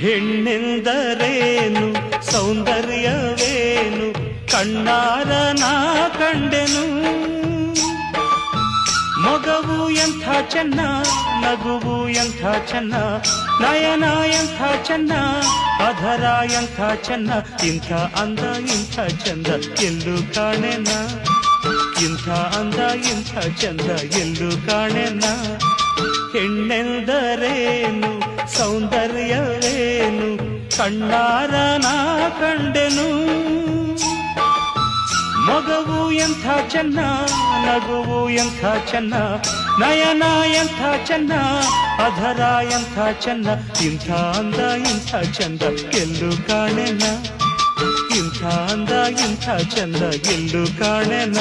ಹೆಣ್ಣೆಂದರೇನು ಸೌಂದರ್ಯವೇನು ಕಣ್ಣಾರ ನಾ ಕಂಡೆನು. ಮೊಗವು ಎಂಥ ಚೆನ್ನ, ನಗುವು ಎಂಥ ಚೆನ್ನ, ನಯನ ಎಂಥ ಚೆನ್ನ, ಅಧರ ಎಂಥ ಚೆನ್ನ, ಇಂಥ ಅಂದ ಇಂಥ ಚಂದ ಎಲ್ಲೂ ಕಾಣೆನ, ಇಂಥ ಅಂದ ಇಂಥ ಚಂದ ಎಲ್ಲೂ ಕಾಣೆನ. ಹೆಣ್ಣೆಂದರೇನು ಸೌಂದರ್ಯವೇನು ಕಣ್ಣಾರ ನಾ ಕಂಡೆನು. ಮೊಗವು ಎಂಥ ಚೆನ್ನ, ನಗುವು ಎಂಥ ಚೆನ್ನ, ನಯನ ಎಂಥ ಚೆನ್ನ, ಅಧರ ಎಂಥ ಚೆನ್ನ, ಇಂಥ ಅಂದ ಇಂಥ ಚಂದ ಎಲ್ಲೂ ಕಾಣೆನ, ಇಂಥ ಅಂದ ಇಂಥ ಚಂದ ಎಲ್ಲೂ ಕಾಣೆನ.